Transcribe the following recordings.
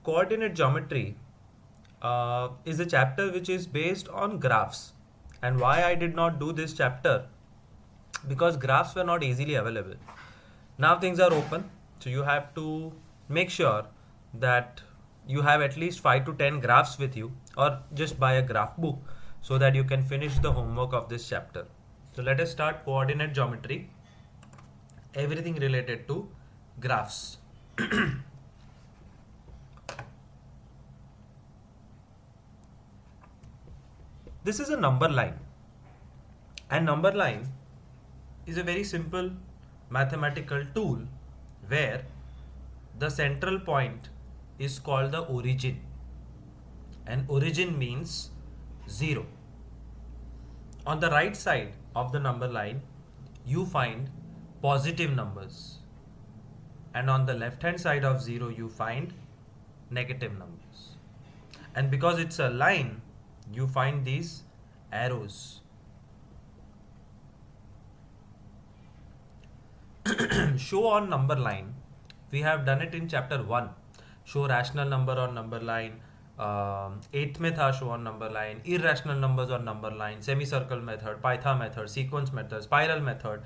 Coordinate geometry is a chapter which is based on graphs. And why I did not do this chapter? Because graphs were not easily available. Now things are open, so you have to make sure that you have at least 5 to 10 graphs with you, or just buy a graph book so that you can finish the homework of this chapter. So let us start coordinate geometry, everything related to graphs. This is a number line, and number line is a very simple mathematical tool where the central point is called the origin, and origin means 0. On the right side of the number line you find positive numbers, and on the left hand side of 0 you find negative numbers. And because it's a line, you find these arrows. Show on number line, we have done it in chapter 1. Show rational number on number line. 8th में था show on number line, irrational numbers on number line, semicircle method, python method, sequence method, spiral method,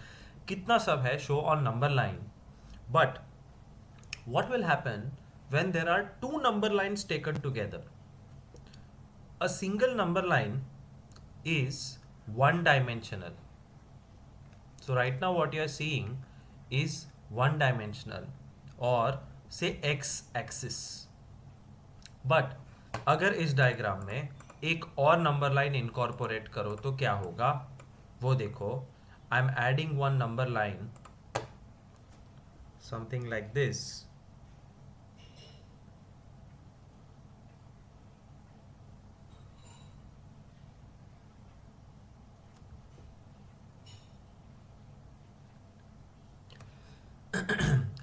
कितना सब है show on number line. But what will happen when there are two number lines taken together? A single number line is one dimensional. So right now what you are seeing is one dimensional, or say x axis. But अगर इस diagram में एक और number line incorporate करो तो क्या होगा वो देखो. I am adding one number line something like this.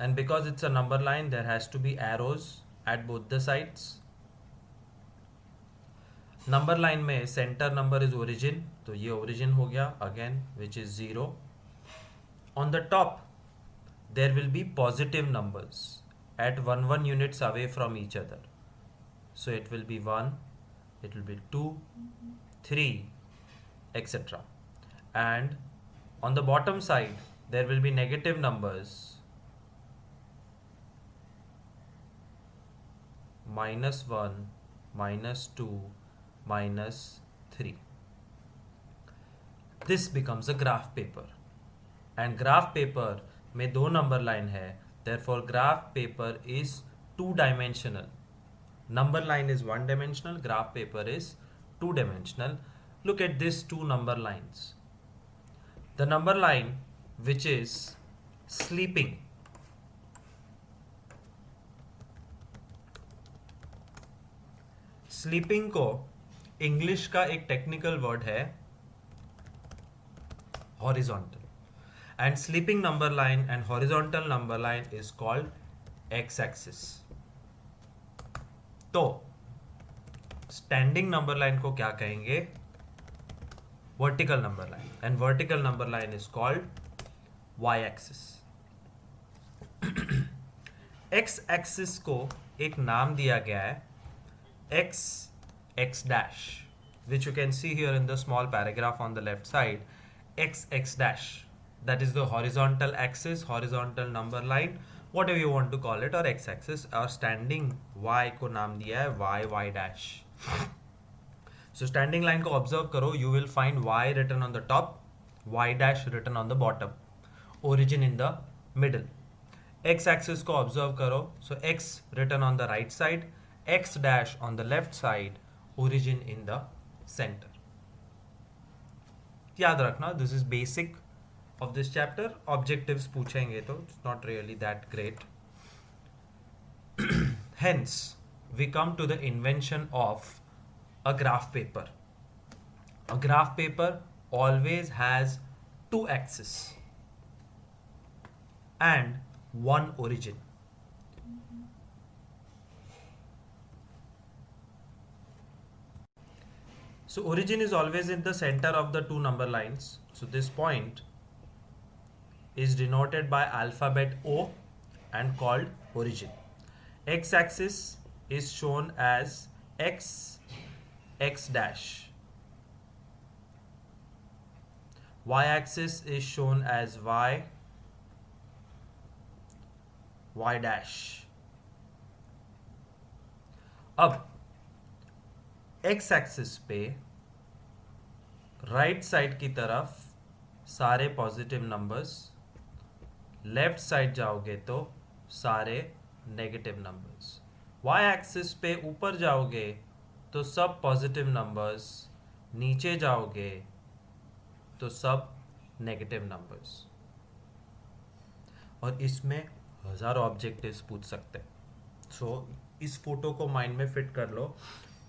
And because it's a number line, there has to be arrows at both the sides. Number line में सेंटर नंबर इज ओरिजिन, तो ये origin हो गया again which is 0. On the top there will be positive numbers at 1 units away from each other. So it will be 1, it will be 2, 3, etc. And on the bottom side there will be negative numbers, -1, -2, -3. This becomes a graph paper, and graph paper में दो number line है, therefore graph paper is two dimensional. Number line is one dimensional, graph paper is two dimensional. Look at these two number lines. The number line which is sleeping, sleeping को English का एक technical word है horizontal, and sleeping number line and horizontal number line is called X axis. तो standing number line को क्या कहेंगे? Vertical number line, and vertical number line is called Y axis. X axis को एक नाम दिया गया है x dash, which you can see here in the small paragraph on the left side. X dash, that is the horizontal axis, horizontal number line, whatever you want to call it, or x axis. और standing y को नाम दिया है y dash. So standing line को observe करो, you will find y written on the top, y dash written on the bottom, origin in the middle. X axis को observe करो, so x written on the right side, x dash on the left side, origin in the center. याद रखना, this is basic of this chapter. Objectives पूछेंगे तो it's not really that great. Hence we come to the invention of a graph paper. A graph paper always has two axes and one origin. So origin is always in the center of the two number lines. So this point is denoted by alphabet O and called origin. X axis is shown as x dash. Y-axis is shown as y dash. अब x axis पे right side की तरफ सारे positive numbers, left side जाओगे तो सारे negative numbers, y axis पे ऊपर जाओगे तो सब पॉजिटिव नंबर्स, नीचे जाओगे तो सब नेगेटिव नंबर्स। और इसमें हजारों ऑब्जेक्टिव्स पूछ सकते हैं। सो इस फोटो को माइंड में फिट कर लो।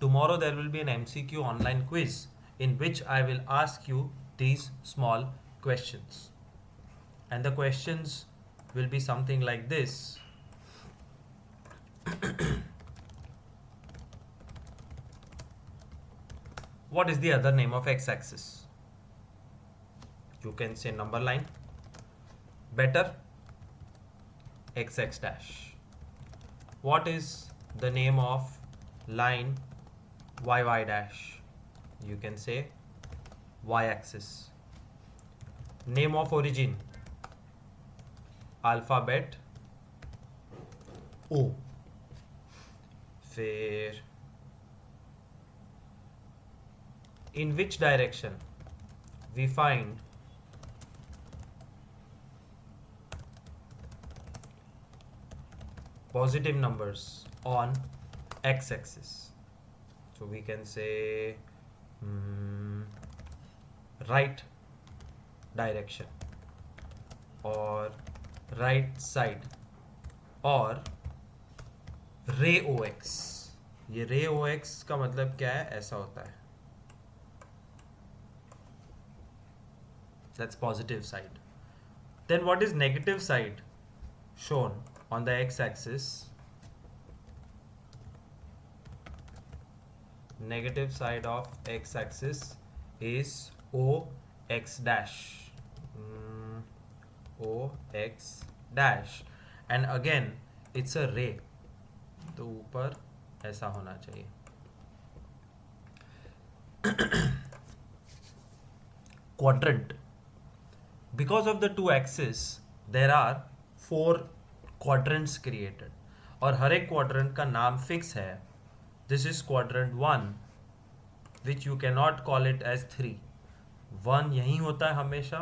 Tomorrow there will be an MCQ online quiz in which I will ask you these small questions. And the questions will be something like this. What is the other name of x-axis? You can say number line. Better, x dash. What is the name of line y dash? You can say y-axis. Name of origin, alphabet O. फिर in which direction we find positive numbers on x-axis? So we can say right direction or right side और रे ओ x. ये रे ओ x का मतलब क्या है? ऐसा होता है, that's positive side. Then what is negative side shown on the x-axis? Negative side of x-axis is OX dash. OX dash. And again it's a ray, तो ऊपर ऐसा होना चाहिए। Quadrant. Because of the two axes there are 4 quadrants created और हर एक quadrant का नाम fix है। This is quadrant 1 which you cannot call it as 3. 1 यहीं होता है हमेशा,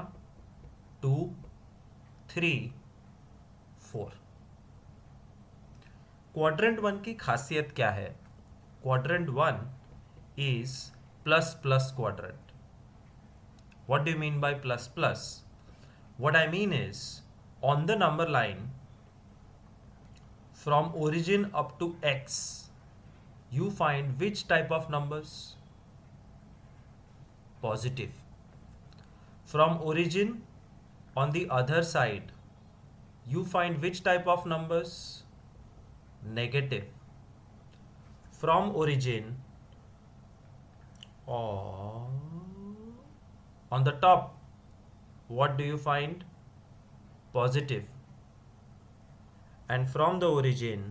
2, 3, 4। क्वाड्रेंट 1 की खासियत क्या है? Quadrant 1 is plus plus quadrant. What do you mean by plus plus? What I mean is on the number line from origin up to x you find which type of numbers? Positive. From origin on the other side you find which type of numbers? Negative. From origin on the top what do you find? Positive. And from the origin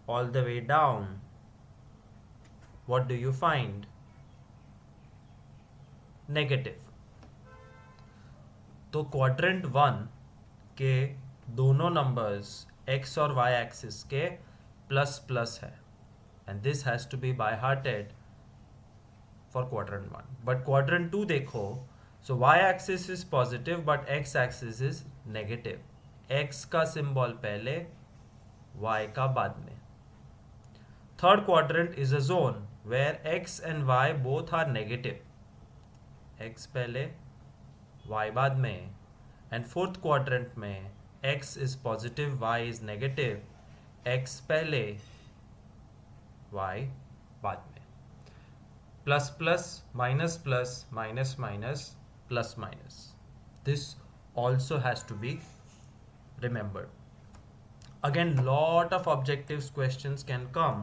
all the way down what do you find? Negative. तो quadrant 1 के दोनों numbers x और y axis के plus plus है and this has to be by hearted for quadrant 1। But quadrant 2 देखो, so y axis is positive but x axis is negative. x का symbol पहले, y का बाद में। Third quadrant is a zone where x and y both are negative, x पहले y बाद में। And fourth quadrant में x is positive y is negative, x पहले y बाद में। Plus plus minus plus minus minus plus minus, this also has to be remembered. Again, lot of objectives questions can come.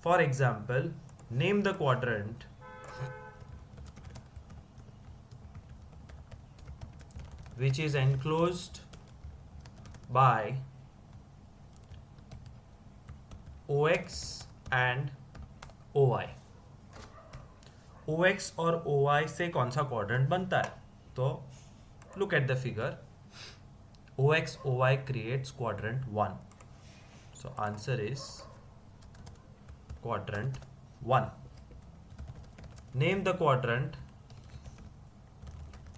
For example, name the quadrant which is enclosed by OX and OY। OX और OY से कौन सा quadrant बनता है? तो look at the figure, OX OY creates quadrant 1. So answer is quadrant 1. Name the quadrant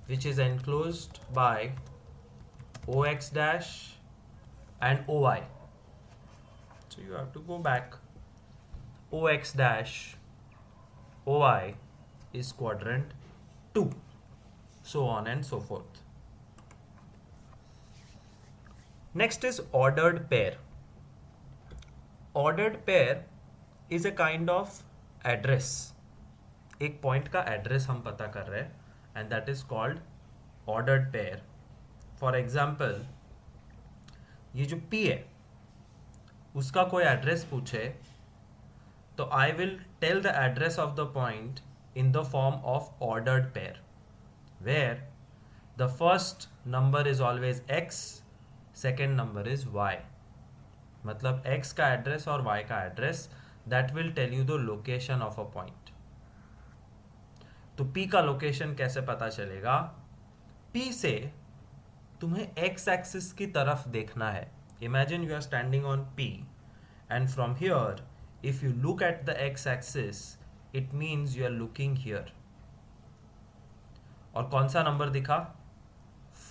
which is enclosed by OX dash and OY. So you have to go back. OX dash OY is quadrant 2. So on and so forth. Next is ordered pair. Ordered pair is a kind of address. एक point का address हम पता कर रहे हैं and that is called ordered pair. For example, ये जो P है उसका कोई एड्रेस पूछे तो I will tell the address of the point in the form of ordered pair, where the first number is always x, second number is y। मतलब x का एड्रेस और y का एड्रेस that will tell you the location of a point. तो P का location कैसे पता चलेगा? P से तुम्हें x एक्सिस की तरफ देखना है। Imagine you are standing on P and from here if you look at the x axis it means you are looking here. और कौन सा नंबर दिखा?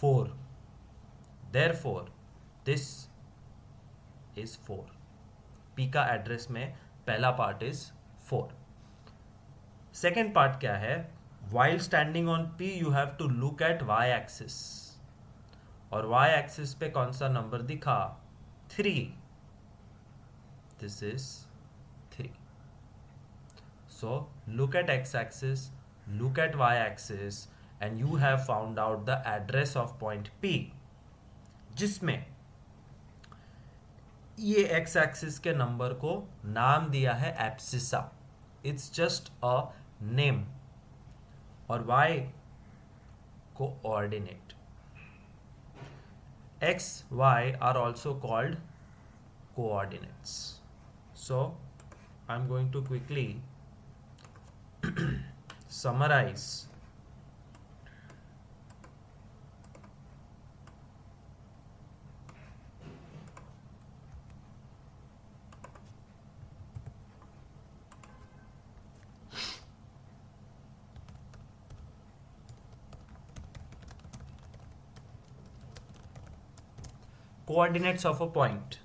4। Therefore this is 4। P का एड्रेस में पहला पार्ट इज 4। सेकेंड पार्ट क्या है? While standing on P you have to look at y axis, और y axis पे कौन सा नंबर दिखा? 3। This is 3. So look at x axis, look at y axis and you have found out the address of point P, जिसमें ये x axis के number को नाम दिया है abscissa. It's just a name। और y को ordinate. x, y are also called coordinates. So I'm going to quickly summarize coordinates of a point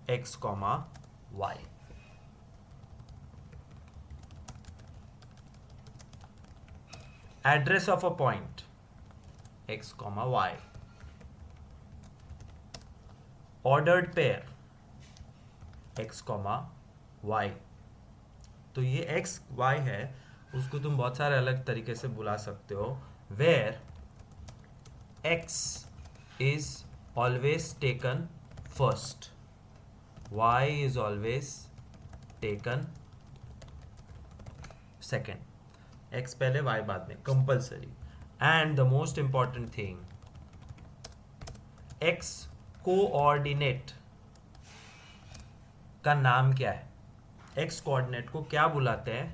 x comma y। address of a point x comma y। ordered pair x comma y। तो ये x y है, उसको तुम बहुत सारे अलग तरीके से बुला सकते हो, where x is always taken first, y is always taken second, x पहले y बाद में, compulsory। and the most important thing, x coordinate का नाम क्या है? x कोऑर्डिनेट को क्या बुलाते हैं?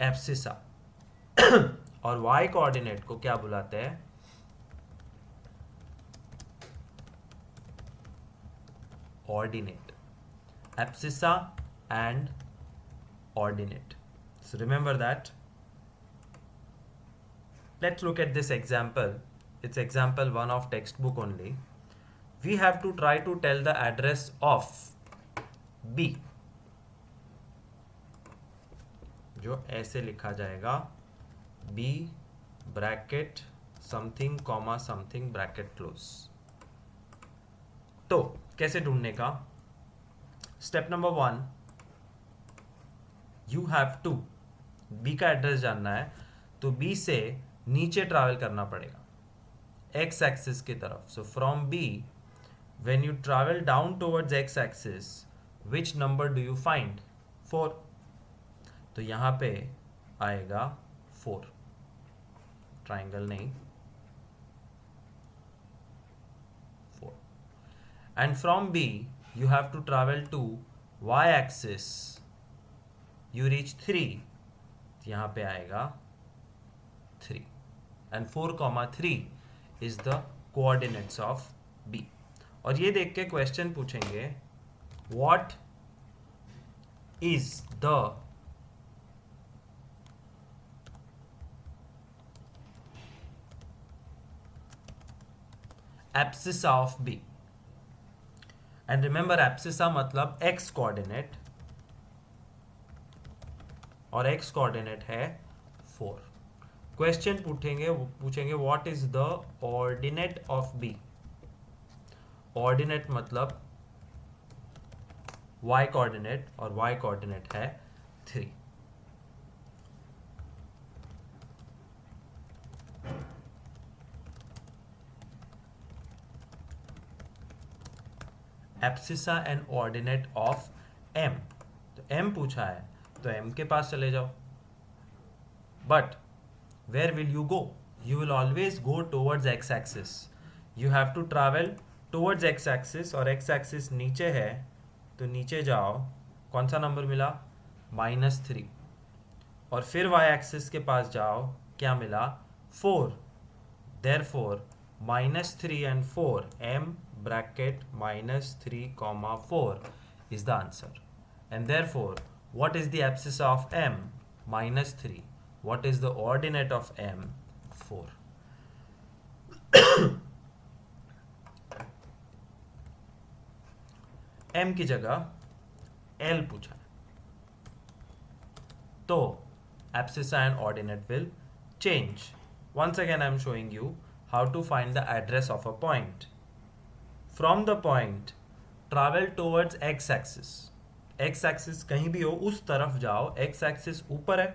एब्सिसा। और y कोऑर्डिनेट को क्या बुलाते हैं? ordinate। abscissa and ordinate, so remember that। let's look at this example. It's example 1 of textbook only. We have to try to tell the address of B, जो ऐसे लिखा जाएगा B bracket something comma something bracket close. तो कैसे ढूंढने का? Step number 1, you have to B का address जानना है तो बी से नीचे ट्रैवल करना पड़ेगा एक्स एक्सिस की तरफ। So from B when you travel down towards X axis which number do you find? 4। तो यहां पे आएगा 4, ट्राइंगल नहीं, 4। and from B you have to travel to y axis, you reach 3, यहाँ पे आएगा 3 and 4,3 is the coordinates of B. और ये देख के क्वेश्चन पूछेंगे what is the abscissa of B. And remember abscissa मतलब x coordinate, और x coordinate है 4. क्वेश्चन पूछेंगे what is the ordinate of B. Ordinate मतलब y कोऑर्डिनेट, और y कोऑर्डिनेट है 3. Abscissa and ordinate of m. तो m पूछा है तो m के पास चले जाओ. But where will you go? You will always go towards x axis. You have to travel towards x axis, और x axis नीचे है तो नीचे जाओ. कौन सा नंबर मिला? -3. और फिर y axis के पास जाओ, क्या मिला? 4. Therefore -3 and 4, m bracket -3, 4 is the answer. And therefore what is the abscissa of m? -3. What is the ordinate of m? 4. m की जगह l पूछा है, तो abscissa and ordinate will change. Once again I am showing you how to find the address of a point. From the point travel towards x axis. x axis कहीं भी हो उस तरफ जाओ. x axis ऊपर है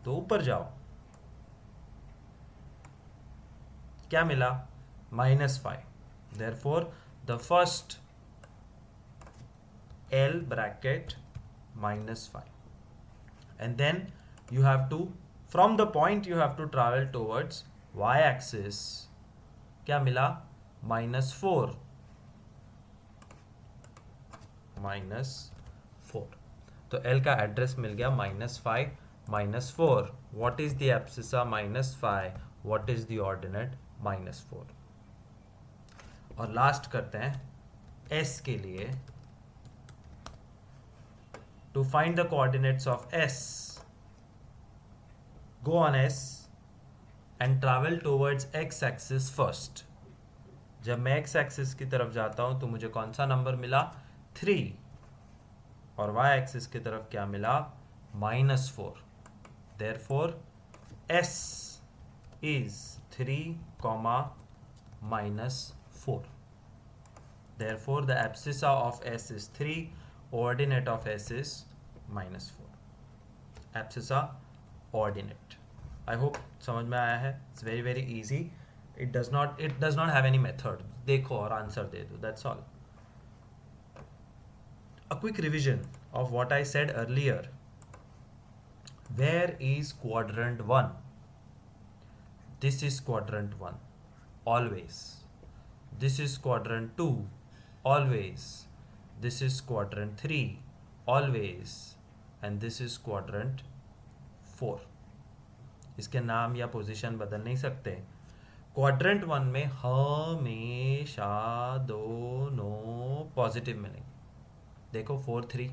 तो ऊपर जाओ. क्या मिला? -5. Therefore the first L bracket -5, and then you have to, from the point you have to travel towards y axis. क्या मिला? -4. -4. तो L का एड्रेस मिल गया -5, -4. What is the abscissa? -5. What is the ordinate? -4. और लास्ट करते हैं S के लिए. To find the coordinates of S, go on S and travel towards x axis first. जब मैं x axis की तरफ जाता हूं तो मुझे कौन सा नंबर मिला? 3. और y axis की तरफ क्या मिला? -4. Therefore S is 3, -4. Therefore the abscissa of S is 3, ordinate of S is -4. Abscissa, ordinate. I hope समझ में आया है. It's very very easy. It does not have any method. देखो और आंसर दे दो. That's all. A quick revision of what I said earlier. Where is quadrant 1? This is quadrant 1. Always. This is quadrant 2. Always. This is quadrant 3. Always. And this is quadrant 4. इसके नाम या position बदल नहीं सकते. Quadrant 1 में हमेशा दोनों positive मिलेंगे. देखो 4, 3.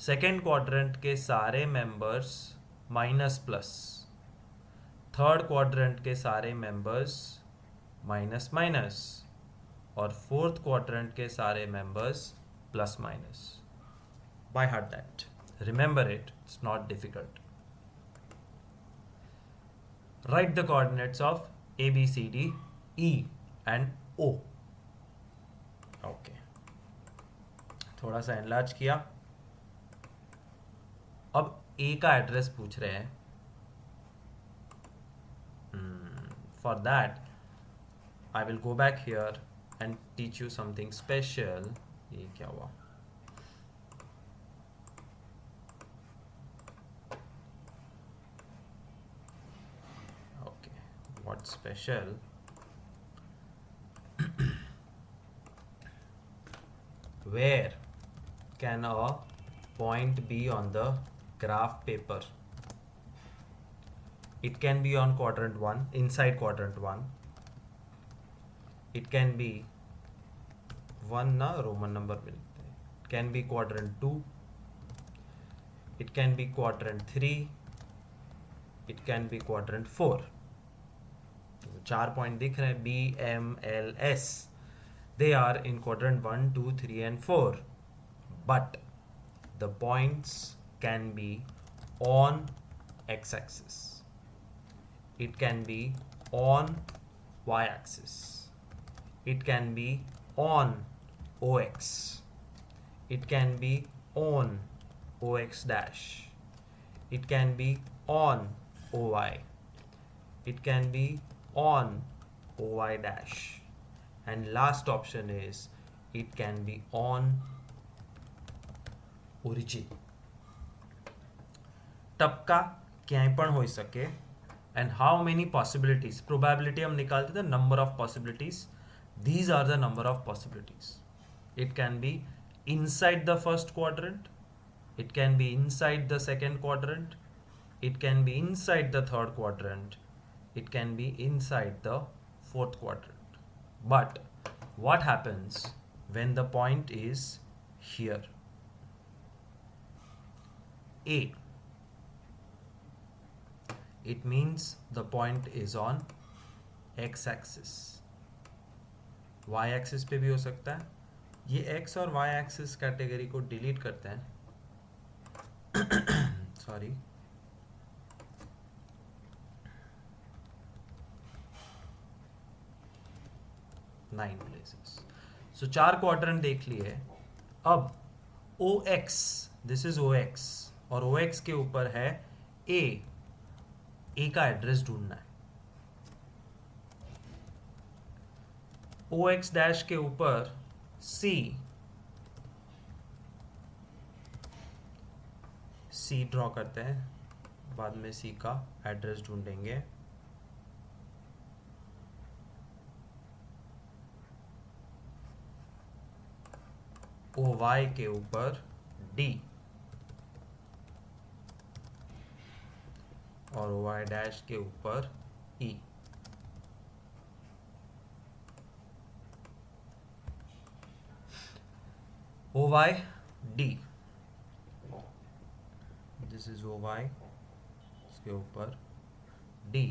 सेकेंड क्वाड्रेंट के सारे मेंबर्स माइनस+. थर्ड क्वाड्रेंट के सारे मेंबर्स माइनस, और फोर्थ क्वाड्रेंट के सारे members +-. By heart that. Remember it. It's not difficult. Write the coordinates of A, B, C, D, E and O. Okay. थोड़ा सा enlarge किया. अब A का एड्रेस पूछ रहे हैं. For that, I will go back here and teach you something special. ये क्या हुआ? What's special? where can a point be on the graph paper? It can be on quadrant 1, inside quadrant 1. It can be 1 ना Roman number मिलते हैं. It can be quadrant 2. It can be quadrant 3. It can be quadrant 4. तो 4 point दिख रहे हैं B, M, L, S. They are in quadrant 1, 2, 3 and 4. But the points can be on x-axis. It can be on y-axis. It can be on OX. It can be on OX dash. It can be on OY. It can be on OY dash. And last option is it can be on origin. टपका ક્યાંય પણ હોઈ શકે. And how many possibilities? Probability हम निकालते थे, number of possibilities. These are the number of possibilities. It can be inside the first quadrant. It can be inside the second quadrant. It can be inside the third quadrant. It can be inside the fourth quadrant. But what happens when the point is here? A. It means the point is on x-axis. y-axis पे भी हो सकता है. ये x और y-axis category को delete करते हैं. Sorry, nine places. So 4 quadrant देख लिए. अब OX, दिस इज OX और OX के ऊपर है A. A का एड्रेस ढूंढना है. OX डैश के ऊपर C ड्रॉ करते हैं. बाद में C का एड्रेस ढूंढेंगे. OY के ऊपर D और OY डैश के ऊपर E. OY D, this is OY, इसके ऊपर D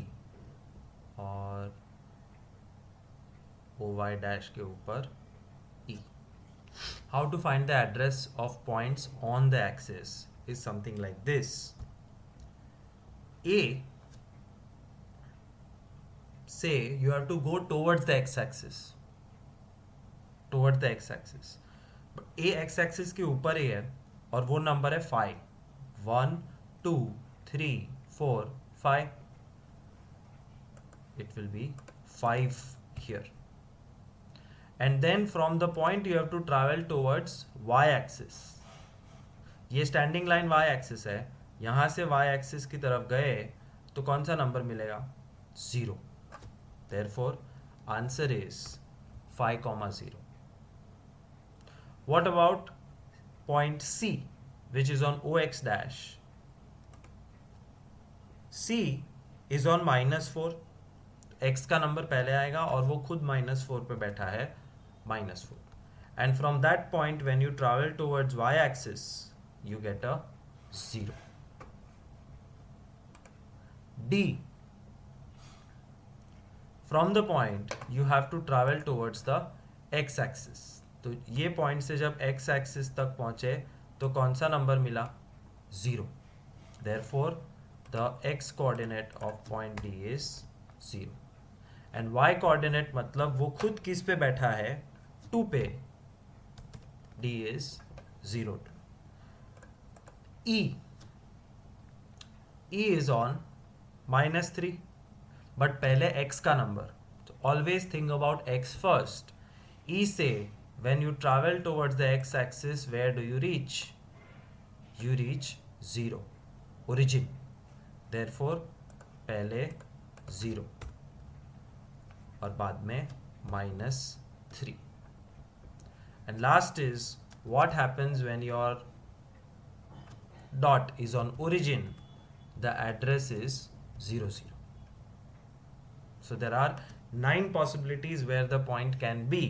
और OY डैश के ऊपर E. How to find the address of points on the axis is something like this. A, say you have to go towards the x-axis. Towards the x-axis. But A x-axis के ऊपर ही है और वो number है 5. 1, 2, 3, 4, 5. It will be 5 here. And then from the point you have to travel towards y-axis. ये standing line y-axis है. यहाँ से y-axis की तरफ गए तो कौन सा नंबर मिलेगा? 0. Therefore, answer is 5,0. What about point C, which is on OX dash? C is on -4. X का नंबर पहले आएगा और वो खुद -4 पे बैठा है. -4. And from that point, when you travel towards y-axis, you get a 0. D. From the point, you have to travel towards the x-axis. तो ये पॉइंट से जब x-axis तक पहुंचे तो कौन सा नंबर मिला? 0. Therefore, the x coordinate of point D is 0. And y coordinate मतलब वो खुद किस पे बैठा है? 2 पे. D is 0. E. E is on -3. But पहले x का नंबर. तो always think about x first. E से when you travel towards the x-axis, where do you reach? You reach 0. Origin. Therefore, पहले 0 और बाद में -3. And last is what happens when your dot is on origin? The address is 0 0. So there are 9 possibilities where the point can be,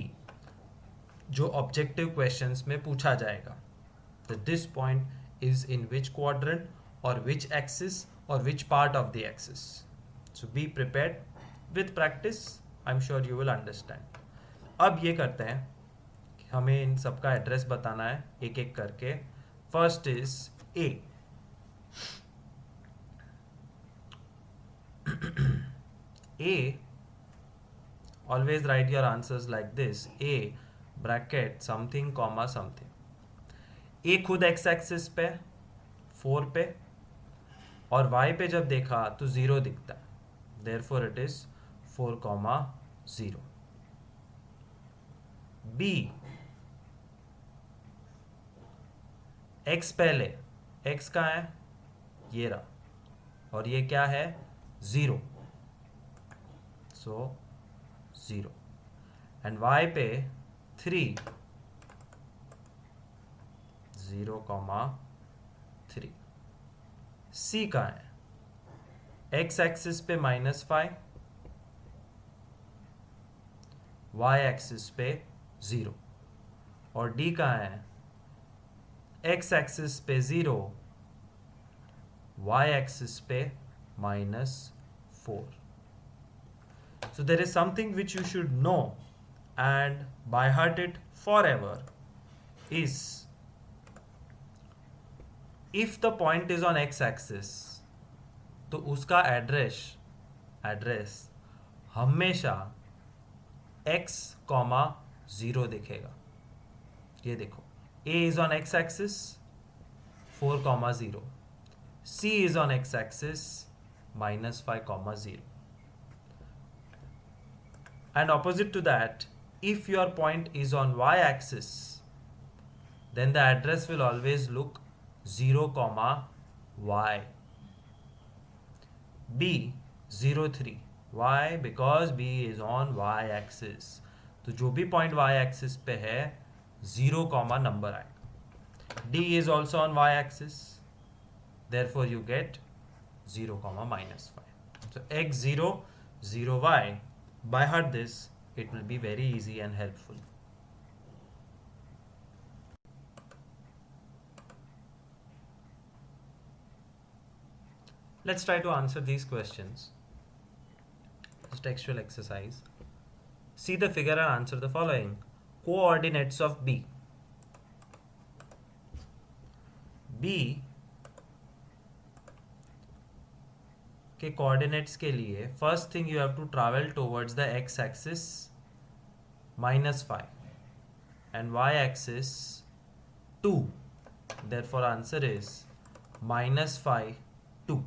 जो objective questions में पूछा जाएगा. That this point is in which quadrant or which axis or which part of the axis. So be prepared. With practice, I'm sure you will understand. अब ये करते हैं कि हमें इन सबका एड्रेस बताना है एक एक करके. First is a. A, always write your answers like this: A bracket something comma something. A खुद x एक्सिस पे 4 पे और y पे जब देखा तो 0 दिखता है, therefore it is 4 comma 0. B, x पहले, x कहाँ है, ये रहा, और ये क्या है, 0, so 0. एंड y पे 3, 0 comma 3. C कहाँ है, x एक्सिस पे -5, y एक्सिस पे 0, और D कहाँ है, x एक्सिस पे 0, y एक्सिस पे -4. So there is something which you should know and by heart it forever is, if the point is on x axis तो उसका एड्रेस हमेशा x, 0 दिखेगा. ये देखो, A is on x axis 4, 0. C is on x axis -5, 0. And opposite to that, if your point is on y axis, then the address will always look 0, y. B 0, 3. Why? Because B is on y axis. तो जो भी point y axis पे है 0, number आएगा. D is also on y axis, therefore you get 0, -5. So x 0, 0 y. By heart this, it will be very easy and helpful. Let's try to answer these questions. This textual exercise. See the figure and answer the following. Coordinates of B. B के coordinates के लिए first thing you have to travel towards the X axis -5 and y axis 2. Therefore answer is -5, 2.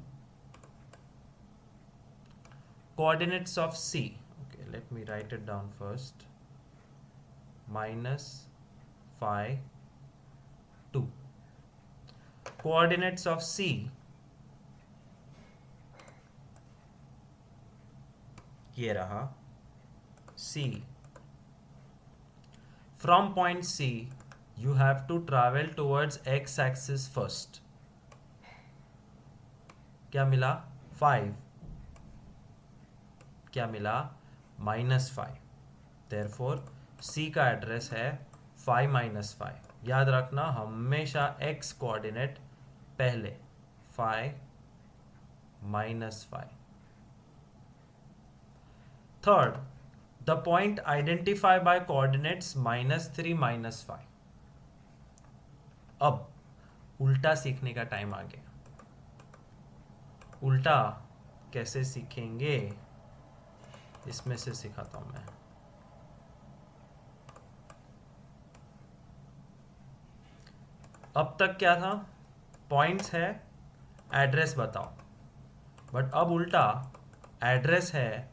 Coordinates of C. Okay, let me write it down first. -5, 2. Coordinates of C. ये रहा C. From point C, you have to travel towards x axis first. क्या मिला, 5. क्या मिला, -5. Therefore C का address है 5 -5. याद रखना हमेशा x कोऑर्डिनेट पहले, 5 -5. Third, the point identified by coordinates -3, -5. अब उल्टा सीखने का टाइम आ गया. उल्टा कैसे सीखेंगे, इसमें से सिखाता हूं मैं. अब तक क्या था, पॉइंट्स है, एड्रेस बताओ. बट अब उल्टा, एड्रेस है,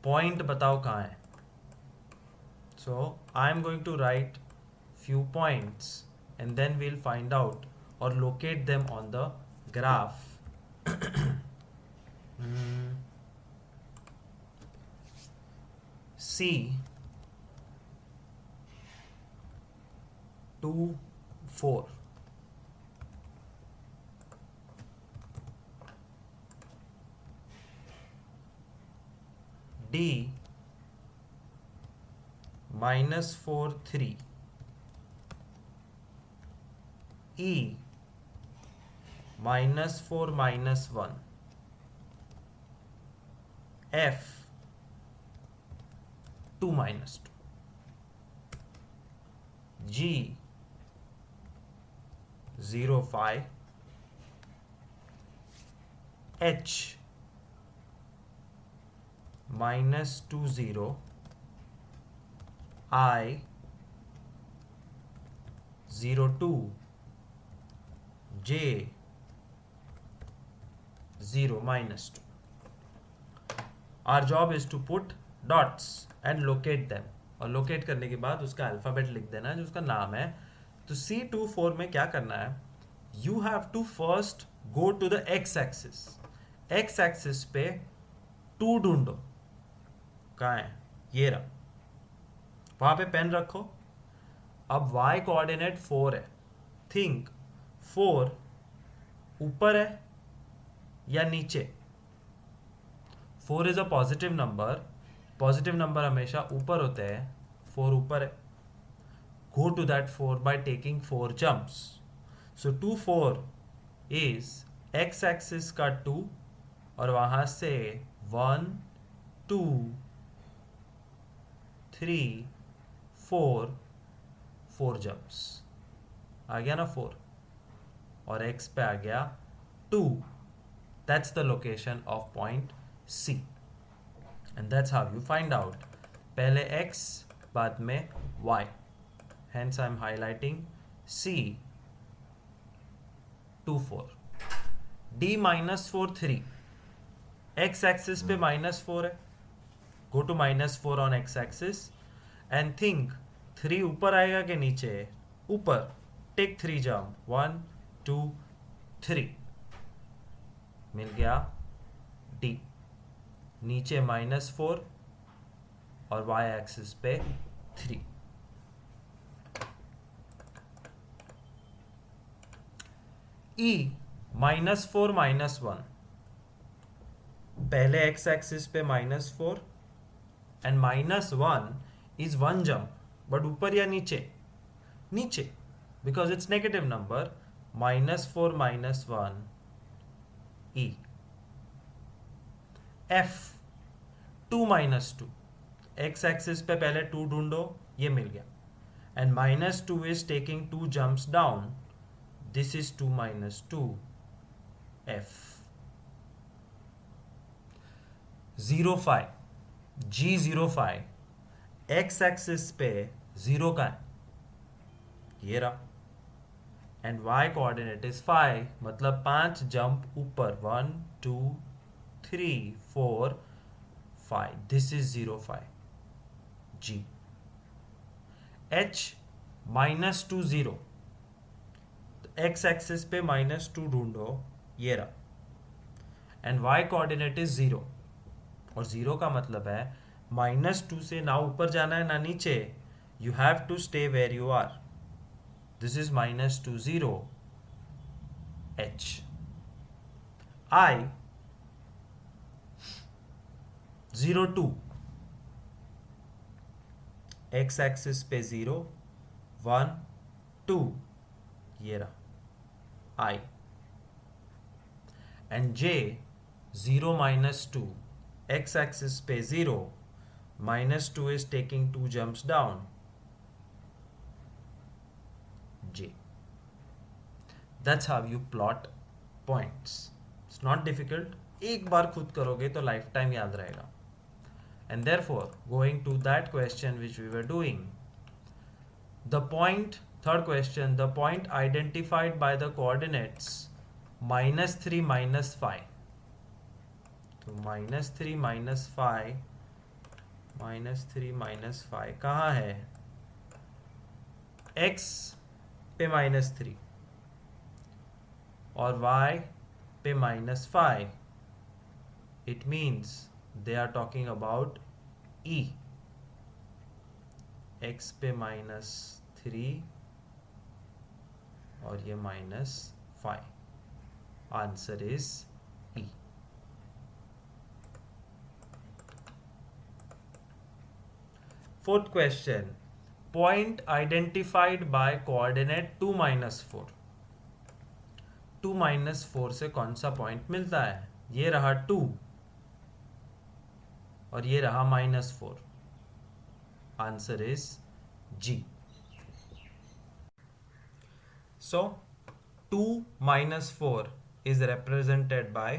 पॉइंट बताओ कहाँ है. So I am going to write few points and then we'll find out or locate them on the graph. C 2 4 D -4 3 E -4 -1 F 2 -2 G 0 5 H -2 0 I 0 2 J 0 -2. Our job is to put dots and locate them. और locate करने के बाद उसका alphabet लिख देना है जो उसका नाम है. तो C24 में क्या करना है? You have to first go to the X axis. X axis पे 2 ढूंढो. कहाँ है? ये रहा. वहां पे पेन रखो. अब y कोऑर्डिनेट 4 है. थिंक 4 ऊपर है या नीचे. 4 is a positive number. Positive number हमेशा ऊपर होते हैं. 4 ऊपर है. Go to that 4 by taking 4 jumps. So 2 4 is X axis का 2 और वहां से 1 2 3 4 4 जंप्स. आ गया ना 4 और x पे आ गया 2. That's the location of point C. And that's how you find out. पहले x बाद में y. Hence I am highlighting C 2 4. D -4 3. x axis पे -4 है. Go to -4 on x axis and think 3 ऊपर आएगा कि नीचे? ऊपर. Take 3 jump. 1 2 3. मिल गया D. नीचे -4 और y एक्सिस पे 3. E -4 -1. पहले x एक्सिस पे -4 एंड -1 इज 1 जंप. बट ऊपर या नीचे? नीचे, because it's negative number. -4 -1 E. F 2 -2. x axis पे पहले 2 ढूंढो. ये मिल गया. And -2 is taking 2 jumps down. This is 2 -2 F. 0 5 G 0 5. x axis पे 0 का है. ये रहा. And y coordinate is 5. मतलब 5 जंप ऊपर. 1 2 3 4 5. This is 0 5 G. H -2 0. x axis पे -2 ढूंढो. ये रहा. And y coordinate is 0. और 0 का मतलब है -2 से ना ऊपर जाना है ना नीचे. You have to stay where you are. This is -2 0 H. I 0 2. x axis पे 0 1 2. ये रहा I. And J 0 -2. x axis पे 0. -2 is taking 2 jumps down. J. That's how you plot points. It's not difficult. एक बार खुद करोगे तो life time याद रहेगा. And therefore, going to that question which we were doing, the point, third question, the point identified by the coordinates -3 -5. तो -3 -5 -3 -5 कहाँ है? x पे -3 और y पे -5. It means they are talking about E. x पे -3 और ये -5. Answer is E. Fourth question. Point identified by coordinate 2 -4. 2 -4 से कौन सा पॉइंट मिलता है? ये रहा 2 और ये रहा -4. Answer is G. So 2 -4 is represented by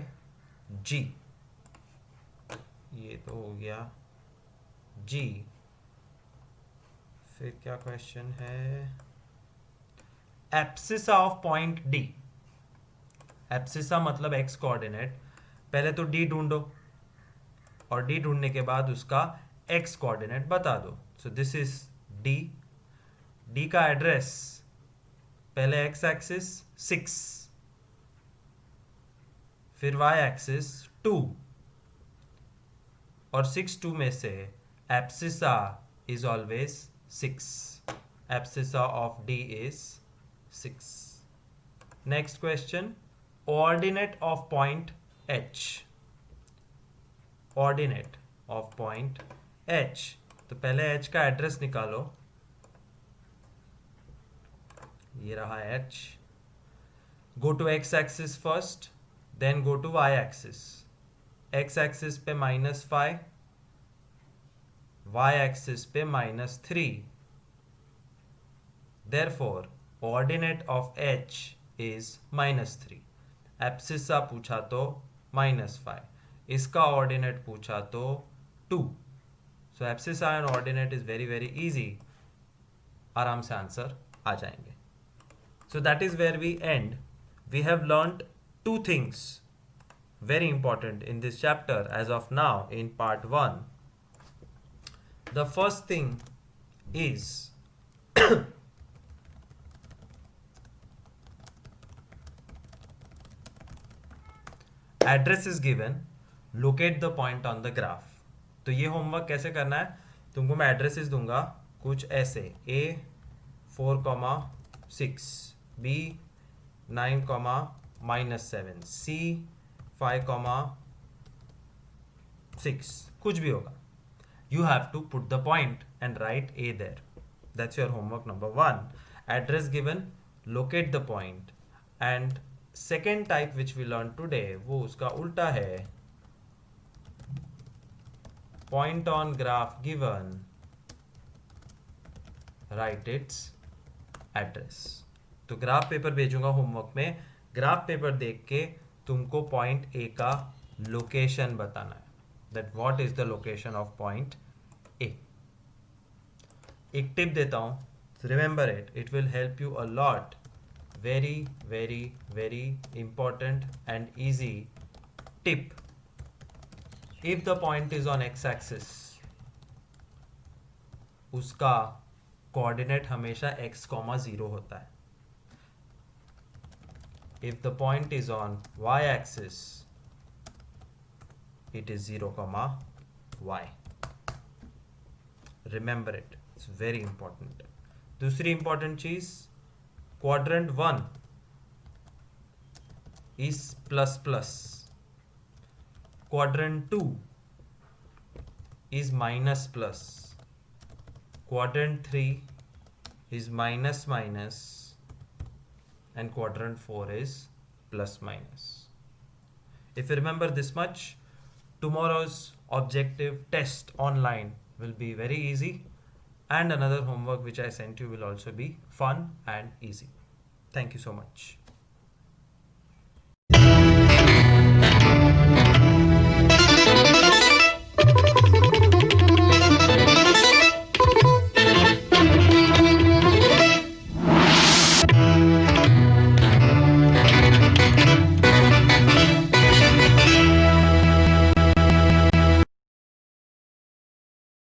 G. ये तो हो गया G. फिर क्या क्वेश्चन है? Abscissa of point D. Abscissa मतलब एक्स कोऑर्डिनेट. पहले तो D ढूंढो और D ढूंढने के बाद उसका एक्स कोऑर्डिनेट बता दो. So this is D. D का एड्रेस पहले एक्स एक्सिस 6, फिर वाई एक्सिस 2 और 6 2 में से abscissa is always 6. Abscissa of D is 6. Next question. Ordinate of point H. Ordinate of point H. तो पहले H का एड्रेस निकालो. ये रहा H. Go to X axis first, then go to Y axis. X axis पे -5, Y axis पे -3. Therefore, ordinate of H is -3. Abscissa पूछा तो -5. इसका ऑर्डिनेट पूछा तो 2. So abscissa and ordinate is very very easy. आराम से आंसर आ जाएंगे. So that is where we end. We have learned 2 things very important in this chapter as of now in part 1. The first thing is address is given, locate the point on the graph. तो ये homework कैसे करना है? तुमको मैं addresses दूंगा कुछ ऐसे: A 4,6, B 9,-7, C 5,6, कुछ भी होगा. You have to put the point and write A there. That's your homework number 1. Address given, locate the point. And second type which we learned today, वो उसका उल्टा है. Point on graph given, write its address. तो graph paper भेजूंगा homework में. Graph paper देख के तुमको पॉइंट ए का लोकेशन बताना है. That what is the location of point A. एक टिप देता हूं, remember it. It will help you a lot. Very very very important and easy tip. If the point is on x axis, उसका coordinate हमेशा x,0 होता है. If the point is on y-axis, it is 0, y. Remember it. It's very important. दूसरी important चीज, quadrant 1 is ++. Quadrant 2 is -+. Quadrant 3 is --. And quadrant 4 is +-. If you remember this much, tomorrow's objective test online will be very easy, and another homework which I sent you will also be fun and easy. Thank you so much.